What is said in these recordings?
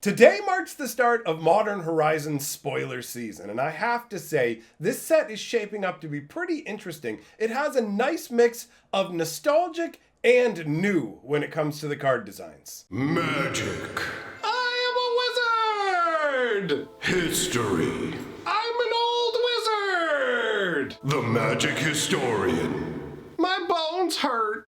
Today marks the start of Modern Horizons spoiler season, and I have to say, this set is shaping up to be pretty interesting. It has a nice mix of nostalgic and new when it comes to the card designs. Magic. I am a wizard! History. I'm an old wizard! The magic historian. My bones hurt.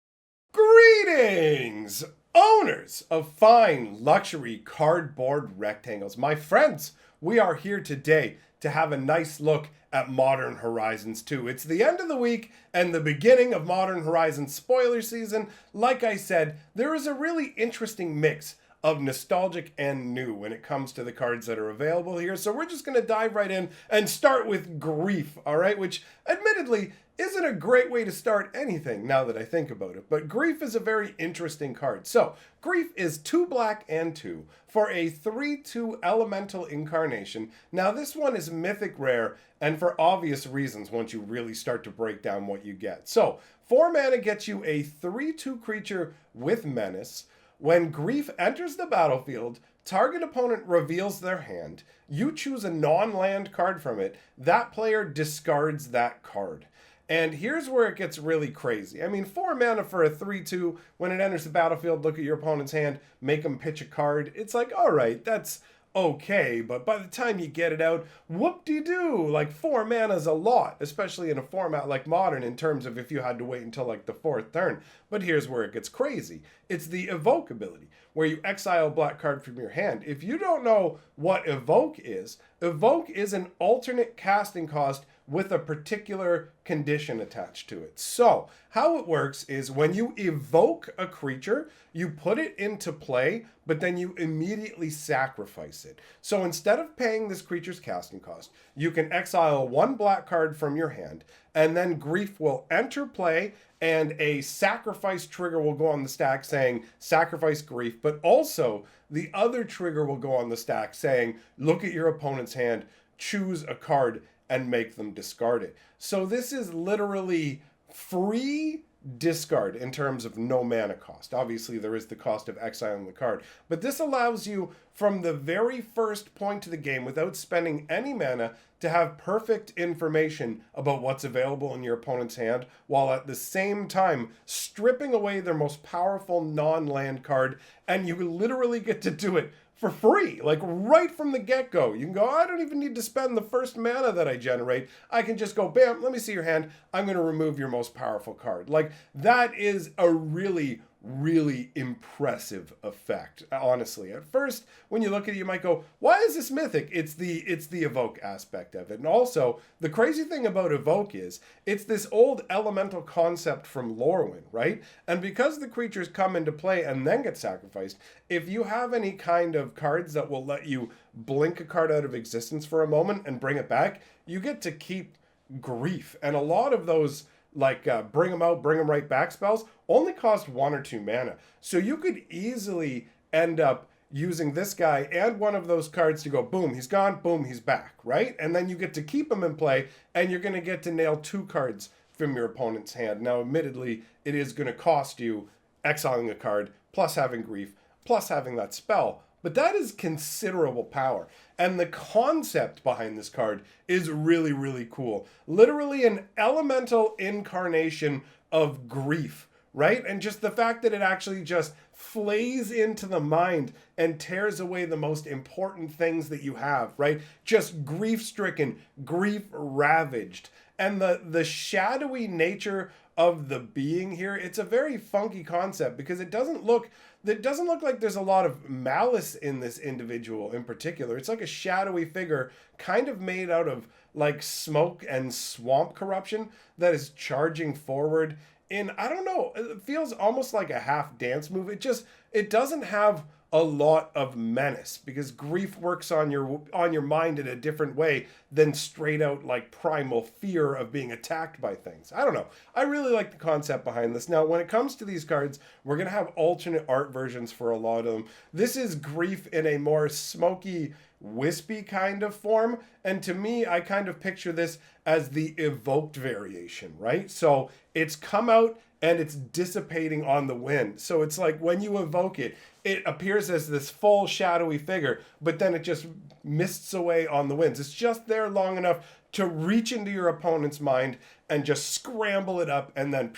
Greetings, owners of fine luxury cardboard rectangles. My friends, we are here today to have a nice look at Modern Horizons 2. It's the end of the week and the beginning of Modern Horizons spoiler season. Like I said, there is a really interesting mix of nostalgic and new when it comes to the cards that are available here. So we're just going to dive right in and start with Grief, all right? Which admittedly isn't a great way to start anything now that I think about it. But Grief is a very interesting card. So Grief is 2 black and 2 for a 3/2 elemental incarnation. Now this one is mythic rare and for obvious reasons once you really start to break down what you get. So 4 mana gets you a 3/2 creature with menace. When Grief enters the battlefield, target opponent reveals their hand. You choose a non-land card from it. That player discards that card. And here's where it gets really crazy. I mean, 4 mana for a 3/2. When it enters the battlefield, look at your opponent's hand, make them pitch a card. It's like, all right, that's okay. But by the time you get it out, whoop-de-doo. Like 4 mana is a lot, especially in a format like Modern in terms of if you had to wait until like the 4th turn. But here's where it gets crazy. It's the Evoke ability, where you exile a black card from your hand. If you don't know what Evoke is an alternate casting cost with a particular condition attached to it. So how it works is when you evoke a creature, you put it into play, but then you immediately sacrifice it. So instead of paying this creature's casting cost, you can exile 1 black card from your hand, and then Grief will enter play, and a sacrifice trigger will go on the stack saying sacrifice Grief, but also the other trigger will go on the stack saying look at your opponent's hand, choose a card, and make them discard it. So this is literally free discard in terms of no mana cost. Obviously, there is the cost of exiling the card, but this allows you from the very first point to the game without spending any mana to have perfect information about what's available in your opponent's hand, while at the same time stripping away their most powerful non-land card, and you literally get to do it for free, like right from the get-go. You can go, I don't even need to spend the first mana that I generate. I can just go, bam, let me see your hand. I'm going to remove your most powerful card. Like, that is a really, really impressive effect, honestly. At first, when you look at it, you might go, why is this mythic? It's the evoke aspect of it. And also, the crazy thing about evoke is, it's this old elemental concept from Lorwyn, right? And because the creatures come into play and then get sacrificed, if you have any kind of cards that will let you blink a card out of existence for a moment and bring it back, you get to keep Grief. And a lot of those like bring them out, bring them right back spells only cost 1 or 2 mana. So you could easily end up using this guy and one of those cards to go, boom, he's gone, boom, he's back, right? And then you get to keep him in play, and you're going to get to nail 2 cards from your opponent's hand. Now, admittedly, it is going to cost you exiling a card, plus having Grief, plus having that spell. But that is considerable power. And the concept behind this card is really, really cool. Literally an elemental incarnation of Grief, right? And just the fact that it actually just flays into the mind and tears away the most important things that you have, right? Just grief-stricken, grief-ravaged. And the shadowy nature of the being here, it's a very funky concept because it doesn't look like there's a lot of malice in this individual in particular. It's like a shadowy figure kind of made out of like smoke and swamp corruption that is charging forward in, I don't know, it feels almost like a half dance move. It doesn't have a lot of menace because Grief works on your mind in a different way than straight out like primal fear of being attacked by things. I don't know. I really like the concept behind this. Now, when it comes to these cards, we're going to have alternate art versions for a lot of them. This is Grief in a more smoky, wispy kind of form. And to me, I kind of picture this as the evoked variation, right? So it's come out and it's dissipating on the wind. So it's like when you evoke it, it appears as this full shadowy figure, but then it just mists away on the winds. It's just there long enough to reach into your opponent's mind and just scramble it up, and then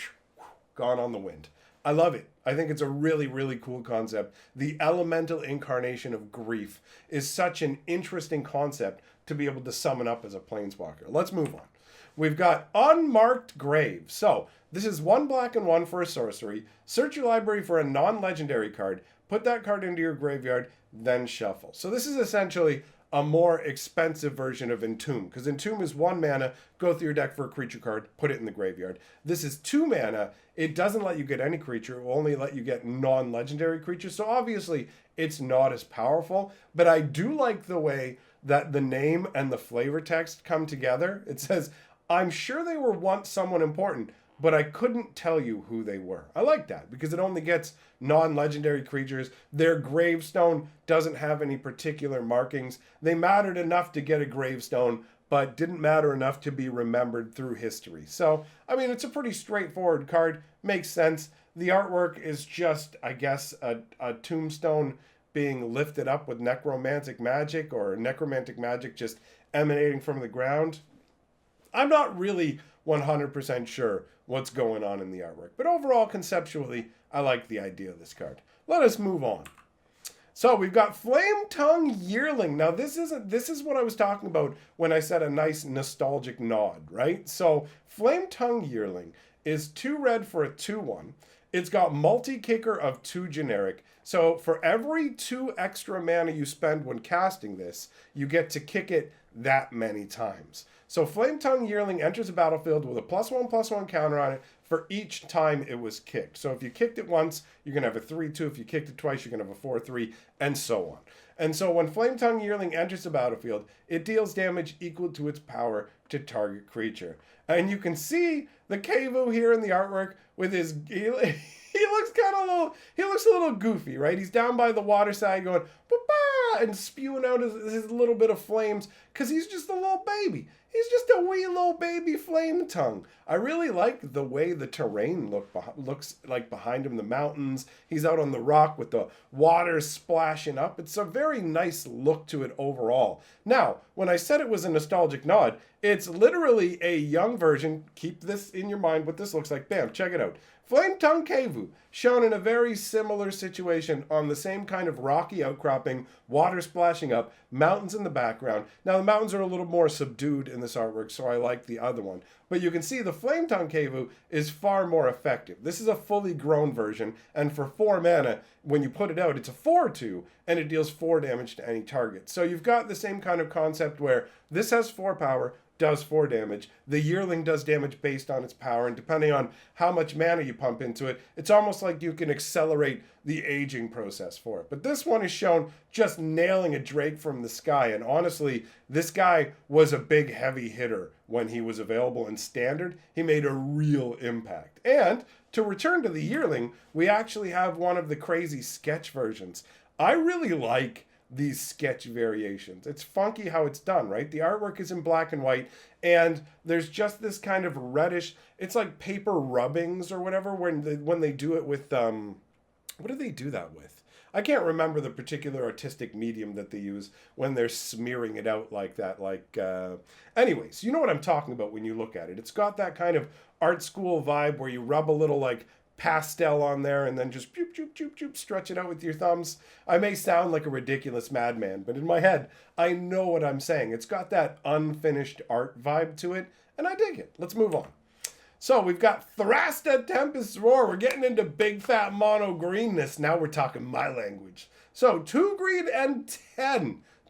gone on the wind. I love it. I think it's a really, really cool concept. The elemental incarnation of grief is such an interesting concept to be able to summon up as a planeswalker. Let's move on. We've got Unmarked Grave. So, this is 1 black and 1 for a sorcery. Search your library for a non-legendary card. Put that card into your graveyard, then shuffle. So this is essentially a more expensive version of Entomb, because Entomb is 1 mana, go through your deck for a creature card, put it in the graveyard. This is 2 mana, it doesn't let you get any creature, it will only let you get non-legendary creatures, so obviously it's not as powerful, but I do like the way that the name and the flavor text come together. It says, I'm sure they were once someone important, but I couldn't tell you who they were. I like that because it only gets non-legendary creatures. Their gravestone doesn't have any particular markings. They mattered enough to get a gravestone, but didn't matter enough to be remembered through history. So, I mean, it's a pretty straightforward card. Makes sense. The artwork is just, I guess, a tombstone being lifted up with necromantic magic, or necromantic magic just emanating from the ground. I'm not really 100% sure what's going on in the artwork, but overall, conceptually, I like the idea of this card. Let us move on. So we've got Flametongue Yearling. Now this is what I was talking about when I said a nice nostalgic nod, right? So Flametongue Yearling is 2 red for a 2/1. It's got multi-kicker of 2 generic. So for every 2 extra mana you spend when casting this, you get to kick it that many times. So Flametongue Yearling enters the battlefield with a +1/+1 counter on it for each time it was kicked. So if you kicked it once, you're going to have a 3/2. If you kicked it twice, you're going to have a 4/3, and so on. And so when Flametongue Yearling enters the battlefield, it deals damage equal to its power to target creature. And you can see the Kevu here in the artwork with his... He looks kind of he looks a little goofy, right? He's down by the water side going, "Ba-ba," and spewing out his little bit of flames because he's just a little baby. He's just a wee little baby Flametongue. I really like the way the terrain looks like behind him, the mountains. He's out on the rock with the water splashing up. It's a very nice look to it overall. Now, when I said it was a nostalgic nod, it's literally a young version. Keep this in your mind what this looks like. Bam, check it out. Flametongue Kevu, shown in a very similar situation on the same kind of rocky outcropping, water splashing up, mountains in the background. Now the mountains are a little more subdued in this artwork, so I like the other one. But you can see the Flametongue Kevu is far more effective. This is a fully grown version, and for 4 mana, when you put it out, it's a 4/2, and it deals 4 damage to any target. So you've got the same kind of concept where this has 4 power, does 4 damage. The Yearling does damage based on its power, and depending on how much mana you pump into it, it's almost like you can accelerate the aging process for it. But this one is shown just nailing a Drake from the sky, and honestly, this guy was a big heavy hitter when he was available in Standard. He made a real impact. And to return to the Yearling, we actually have one of the crazy sketch versions. I really like these sketch variations. It's funky how it's done, right? The artwork is in black and white, and there's just this kind of reddish, it's like paper rubbings or whatever when they do it with, what do they do that with? I can't remember the particular artistic medium that they use when they're smearing it out like that. Anyways, you know what I'm talking about when you look at it. It's got that kind of art school vibe where you rub a little like pastel on there and then just choop, choop, choop, choop, stretch it out with your thumbs. I may sound like a ridiculous madman, but in my head, I know what I'm saying. It's got that unfinished art vibe to it, and I dig it. Let's move on. So we've got Thrasta Tempest Roar. We're getting into big fat mono greenness. Now we're talking my language. So 2 green and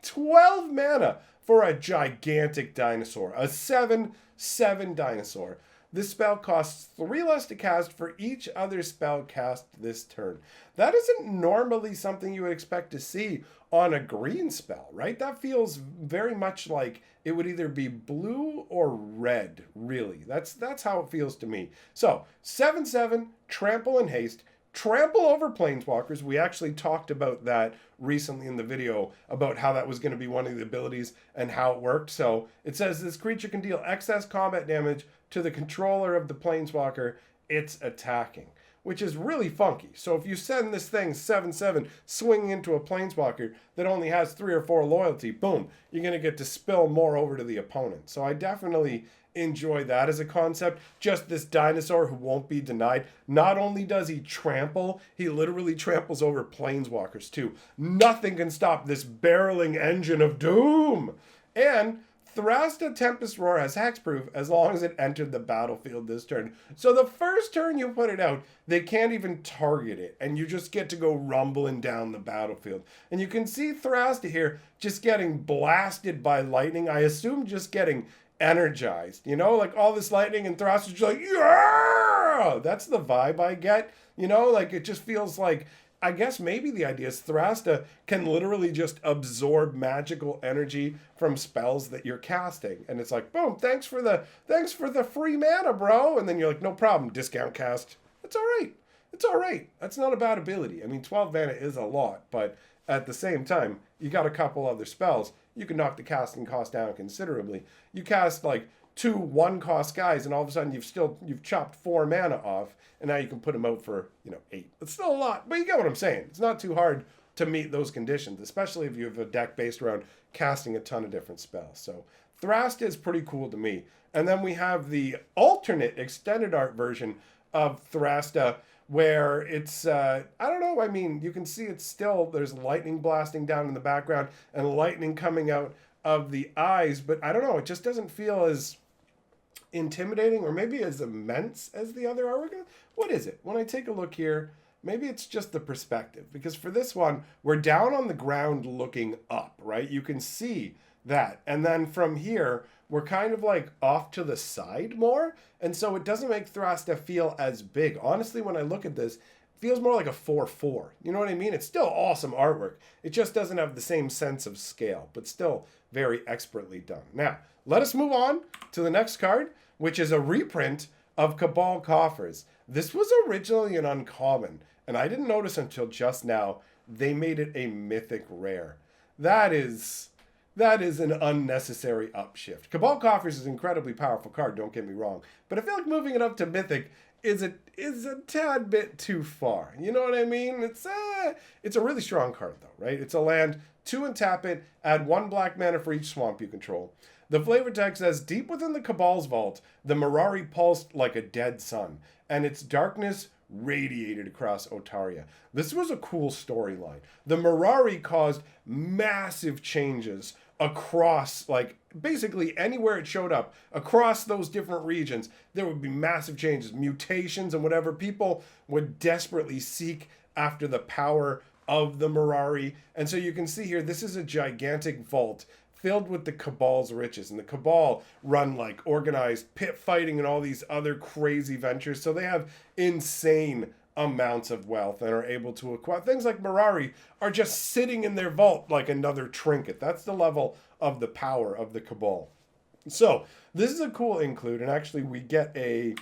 12 mana for a gigantic dinosaur. A 7/7 dinosaur. This spell costs 3 less to cast for each other spell cast this turn. That isn't normally something you would expect to see on a green spell, right? That feels very much like it would either be blue or red, really. That's how it feels to me. So, 7/7, trample and haste. Trample over planeswalkers. We actually talked about that recently in the video about how that was going to be one of the abilities and how it worked. So it says this creature can deal excess combat damage to the controller of the planeswalker it's attacking. which is really funky. So if you send this thing 7/7 swinging into a planeswalker that only has 3 or 4 loyalty, boom, you're going to get to spill more over to the opponent. So I definitely enjoy that as a concept. Just this dinosaur who won't be denied. Not only does he trample, he literally tramples over planeswalkers too. Nothing can stop this barreling engine of doom. And Thrasta Tempest Roar has hexproof as long as it entered the battlefield this turn. So the first turn you put it out, they can't even target it, and you just get to go rumbling down the battlefield. And you can see Thrasta here just getting blasted by lightning. I assume just getting energized, you know, like all this lightning, and Thrasta's just like, yeah! That's the vibe I get, you know, like it just feels like, I guess maybe the idea is Thrasta can literally just absorb magical energy from spells that you're casting. And it's like, boom, thanks for the free mana, bro. And then you're like, no problem, discount cast. It's all right. It's all right. That's not a bad ability. I mean, 12 mana is a lot, but at the same time, you got a couple other spells. You can knock the casting cost down considerably. You cast like 2 1-cost guys, and all of a sudden you've chopped 4 mana off, and now you can put them out for 8. It's still a lot, but you get what I'm saying. It's not too hard to meet those conditions, especially if you have a deck based around casting a ton of different spells. So Thrasta is pretty cool to me. And then we have the alternate extended art version of Thrasta, where it's, I don't know, I mean, you can see it's still, there's lightning blasting down in the background and lightning coming out of the eyes, but I don't know, it just doesn't feel as intimidating or maybe as immense as the other artwork. What is it? When I take a look here, maybe it's just the perspective, because for this one, we're down on the ground looking up, right? You can see that. And then from here, we're kind of like off to the side more. And so it doesn't make Thrasta feel as big. Honestly, when I look at this, it feels more like a 4/4. You know what I mean? It's still awesome artwork. It just doesn't have the same sense of scale, but still very expertly done. Now, let us move on to the next card, which is a reprint of Cabal Coffers. This was originally an uncommon, and I didn't notice until just now they made it a mythic rare. That is an unnecessary upshift. Cabal Coffers is an incredibly powerful card, don't get me wrong, but I feel like moving it up to mythic is a tad bit too far. You know what I mean? It's a really strong card though, right? It's a land, 2 and tap it, add 1 black mana for each swamp you control. The flavor text says, deep within the Cabal's vault, the Mirari pulsed like a dead sun, and its darkness radiated across Otaria. This was a cool storyline. The Mirari caused massive changes across, like, basically anywhere it showed up, across those different regions, there would be massive changes, mutations and whatever. People would desperately seek after the power of the Mirari. And so you can see here, this is a gigantic vault filled with the Cabal's riches. And the Cabal run like organized pit fighting and all these other crazy ventures. So they have insane amounts of wealth and are able to acquire. Things like Mirari are just sitting in their vault like another trinket. That's the level of the power of the Cabal. So this is a cool include, and actually we get a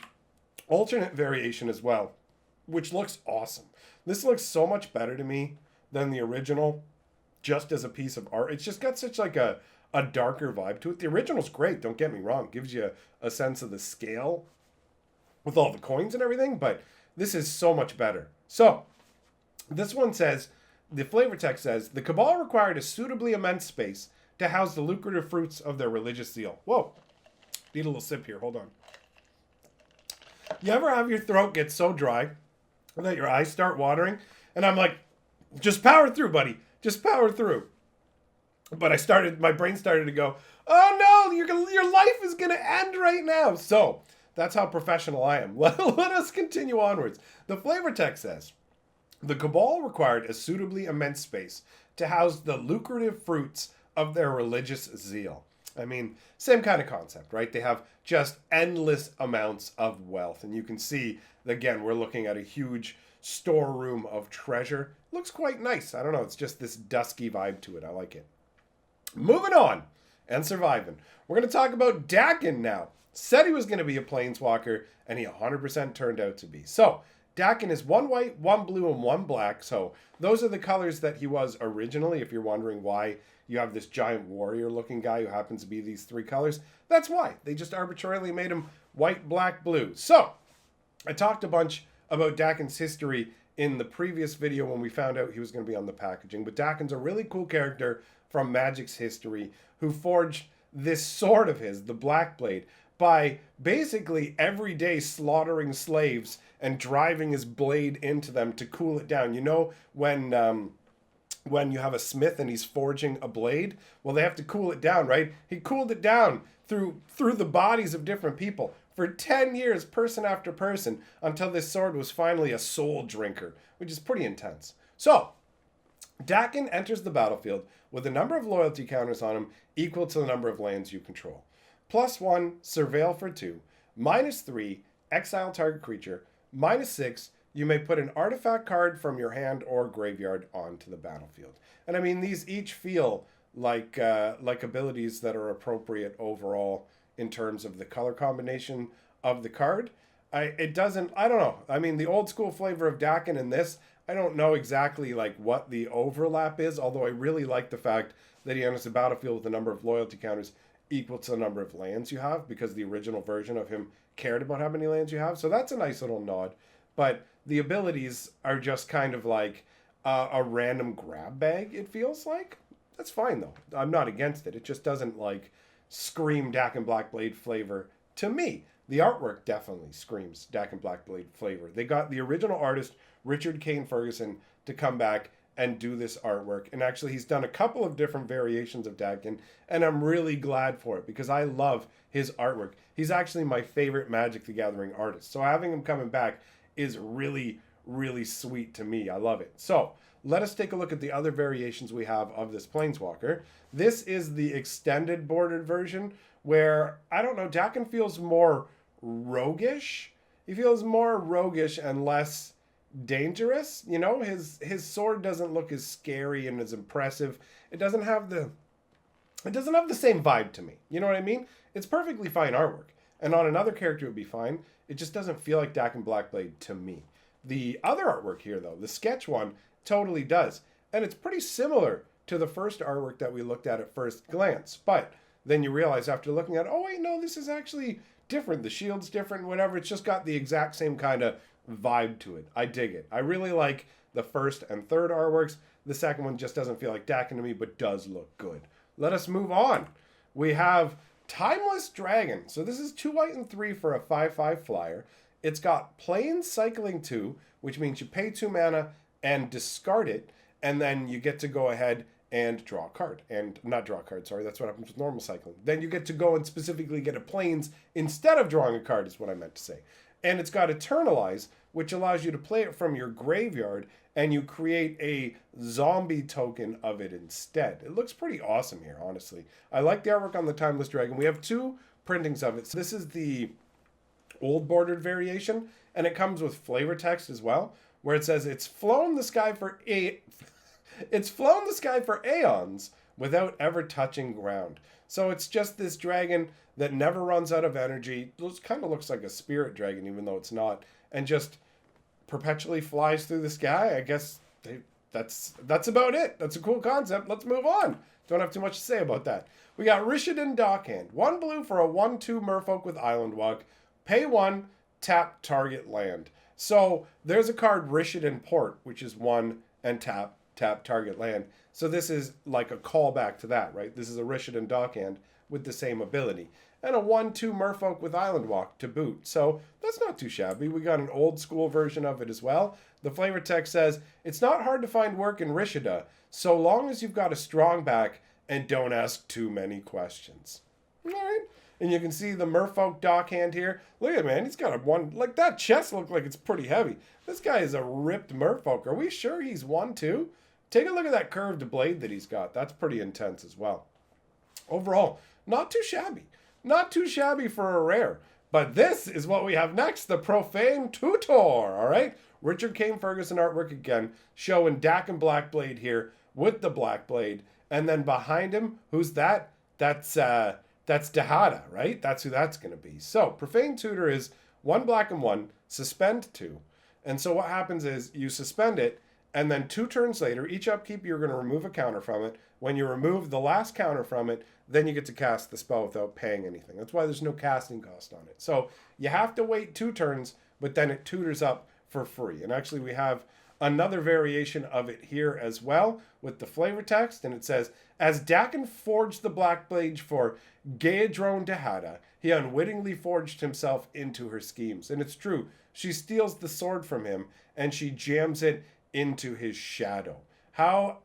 alternate variation as well, which looks awesome. This looks so much better to me than the original, just as a piece of art. It's just got such like a darker vibe to it. The original's great, don't get me wrong. It gives you a sense of the scale with all the coins and everything, but this is so much better. So, this one says, the flavor text says, the Cabal required a suitably immense space to house the lucrative fruits of their religious zeal. Whoa. Need a little sip here, hold on. You ever have your throat get so dry that your eyes start watering? And I'm like, just power through, buddy. Just power through. But my brain started to go, oh no, your life is going to end right now. So, that's how professional I am. Let us continue onwards. The flavor text says, the Cabal required a suitably immense space to house the lucrative fruits of their religious zeal. I mean, same kind of concept, right? They have just endless amounts of wealth. And you can see, again, we're looking at a huge storeroom of treasure. Looks quite nice. I don't know. It's just this dusky vibe to it. I like it. Moving on and surviving. We're going to talk about Daken now. Said he was going to be a planeswalker, and he 100% turned out to be. So, Daken is 1 white, 1 blue, and 1 black. So, those are the colors that he was originally. If you're wondering why you have this giant warrior-looking guy who happens to be these 3 colors, that's why. They just arbitrarily made him white, black, blue. So, I talked a bunch about Daken's history in the previous video when we found out he was going to be on the packaging. But Daken's a really cool character from Magic's history who forged this sword of his, the Black Blade, by basically every day slaughtering slaves and driving his blade into them to cool it down. You know, when you have a smith and he's forging a blade, well, they have to cool it down, right? He cooled it down through the bodies of different people for 10 years, person after person, until this sword was finally a soul drinker, which is pretty intense. So, Daken enters the battlefield with a number of loyalty counters on him equal to the number of lands you control. +1, surveil for 2. -3, exile target creature. -6, you may put an artifact card from your hand or graveyard onto the battlefield. And I mean, these each feel like abilities that are appropriate overall in terms of the color combination of the card. I don't know. I mean, the old school flavor of Daken in this, I don't know exactly like what the overlap is, although I really like the fact that he enters the battlefield with a number of loyalty counters equal to the number of lands you have, because the original version of him cared about how many lands you have. So that's a nice little nod. But the abilities are just kind of like a random grab bag, it feels like. That's fine, though. I'm not against it. It just doesn't, like, scream Daken Blackblade flavor to me. The artwork definitely screams Daken Blackblade flavor. They got the original artist, Richard Kane Ferguson, to come back and do this artwork. And actually, he's done a couple of different variations of Daken, and I'm really glad for it because I love his artwork. He's actually my favorite Magic the Gathering artist. So having him coming back is really, really sweet to me. I love it. So let us take a look at the other variations we have of this Planeswalker. This is the extended bordered version where, I don't know, Daken feels more roguish. He feels more roguish and less dangerous. You know, his sword doesn't look as scary and as impressive. It doesn't have the same vibe to me. You know what I mean? It's perfectly fine artwork. And on another character it would be fine. It just doesn't feel like Daken Blackblade to me. The other artwork here, though, the sketch one, totally does. And it's pretty similar to the first artwork that we looked at first glance. But then you realize after looking at it, oh, wait, no, this is actually different. The shield's different, whatever. It's just got the exact same kind of vibe to it. I dig it. I really like the first and third artworks. The second one just doesn't feel like Daken to me, but does look good. Let us move on. We have Timeless Dragon. So this is 2 white and 3 for a 5/5 flyer. It's got Plains Cycling 2, which means you pay 2 mana and discard it, and then you get to go ahead and draw a card. And not draw a card, sorry, that's what happens with normal cycling. Then you get to go and specifically get a Plains instead of drawing a card, is what I meant to say. And it's got Eternalize, which allows you to play it from your graveyard, and you create a zombie token of it instead. It looks pretty awesome here, honestly. I like the artwork on the Timeless Dragon. We have 2 printings of it. So this is the old bordered variation, and it comes with flavor text as well, where it says it's flown the sky for aeons without ever touching ground. So it's just this dragon that never runs out of energy. It kind of looks like a spirit dragon, even though it's not, and just perpetually flies through the sky. I guess that's about it. That's a cool concept. Let's move on. Don't have too much to say about that. We got Rishadan Dockhand. 1 blue for a 1/2 merfolk with Island Walk. Pay 1, tap target land. So there's a card, Rishadan Port, which is 1 and tap target land. So this is like a callback to that, right? This is a Rishadan Dockhand with the same ability. And a 1/2 merfolk with Island Walk to boot. So that's not too shabby. We got an old school version of it as well. The flavor text says, it's not hard to find work in Rishada, so long as you've got a strong back and don't ask too many questions. All right. And you can see the merfolk Dockhand here. Look at it, man. He's got a one, like that chest looks like it's pretty heavy. This guy is a ripped merfolk. Are we sure he's 1/2? Take a look at that curved blade that he's got. That's pretty intense as well. Overall, not too shabby. Not too shabby for a rare. But this is what we have next, the Profane Tutor, all right? Richard Kane Ferguson artwork again, showing Daken Blackblade here with the Blackblade. And then behind him, who's that? That's Dahada, right? That's who that's going to be. So, Profane Tutor is 1 black and 1, suspend 2. And so what happens is you suspend it, and then 2 turns later, each upkeep, you're going to remove a counter from it. When you remove the last counter from it, then you get to cast the spell without paying anything. That's why there's no casting cost on it. So you have to wait 2 turns, but then it tutors up for free. And actually we have another variation of it here as well with the flavor text, and it says, as Daken forged the Black Blade for Gaedrone Dehada, he unwittingly forged himself into her schemes. And it's true, she steals the sword from him and she jams it into his shadow. How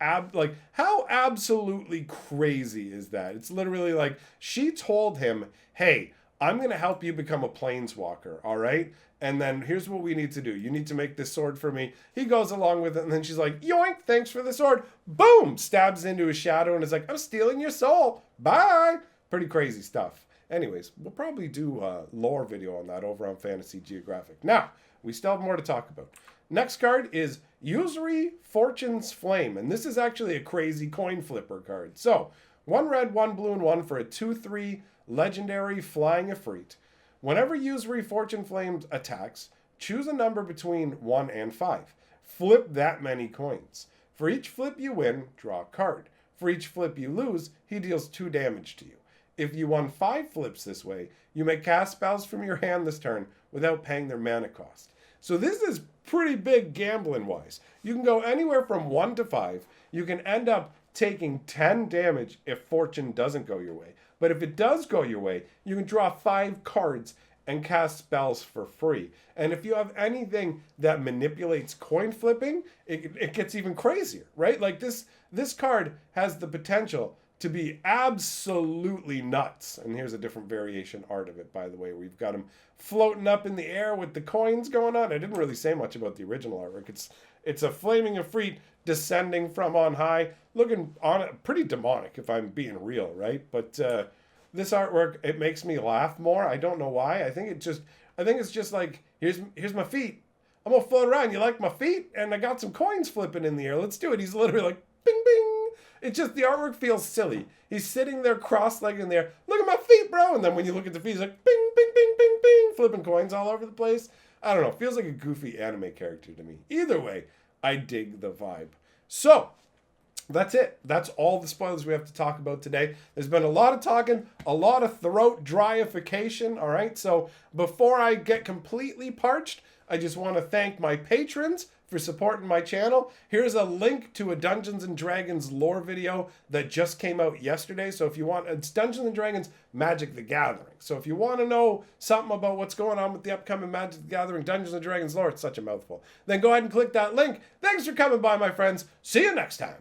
absolutely crazy is that? It's literally like she told him, hey, I'm going to help you become a planeswalker, all right? And then here's what we need to do. You need to make this sword for me. He goes along with it, and then she's like, yoink, thanks for the sword. Boom! Stabs into his shadow and is like, I'm stealing your soul. Bye! Pretty crazy stuff. Anyways, we'll probably do a lore video on that over on Fantasy Geographic. Now, we still have more to talk about. Next card is Usury Fortune's Flame, and this is actually a crazy coin flipper card. So, 1 red, 1 blue, and 1 for a 2/3 legendary flying Efreet. Whenever Usury Fortune Flame attacks, choose a number between 1 and 5. Flip that many coins. For each flip you win, draw a card. For each flip you lose, he deals 2 damage to you. If you won 5 flips this way, you may cast spells from your hand this turn without paying their mana cost. So this is pretty big gambling wise. You can go anywhere from 1 to 5. You can end up taking 10 damage if Fortune doesn't go your way. But if it does go your way, you can draw 5 cards and cast spells for free. And if you have anything that manipulates coin flipping, it gets even crazier, right? Like this card has the potential to be absolutely nuts. And here's a different variation art of it, by the way. We've got him floating up in the air with the coins going on. I didn't really say much about the original artwork. It's a flaming Efreet descending from on high, looking on pretty demonic if I'm being real, right? But this artwork, it makes me laugh more. I don't know why. I think it's just like, here's my feet. I'm gonna float around. You like my feet? And I got some coins flipping in the air. Let's do it. He's literally like, bing, bing. It's just, the artwork feels silly. He's sitting there cross-legged in there. Look at my feet, bro. And then when you look at the feet, he's like, bing, bing, bing, bing, bing, flipping coins all over the place. I don't know. Feels like a goofy anime character to me. Either way, I dig the vibe. So, that's it. That's all the spoilers we have to talk about today. There's been a lot of talking, a lot of throat dryification, all right? So before I get completely parched, I just want to thank my patrons for supporting my channel. Here's a link to a Dungeons & Dragons lore video that just came out yesterday. So if you want, it's Dungeons & Dragons Magic the Gathering. So if you want to know something about what's going on with the upcoming Magic the Gathering Dungeons & Dragons lore, it's such a mouthful, then go ahead and click that link. Thanks for coming by, my friends. See you next time.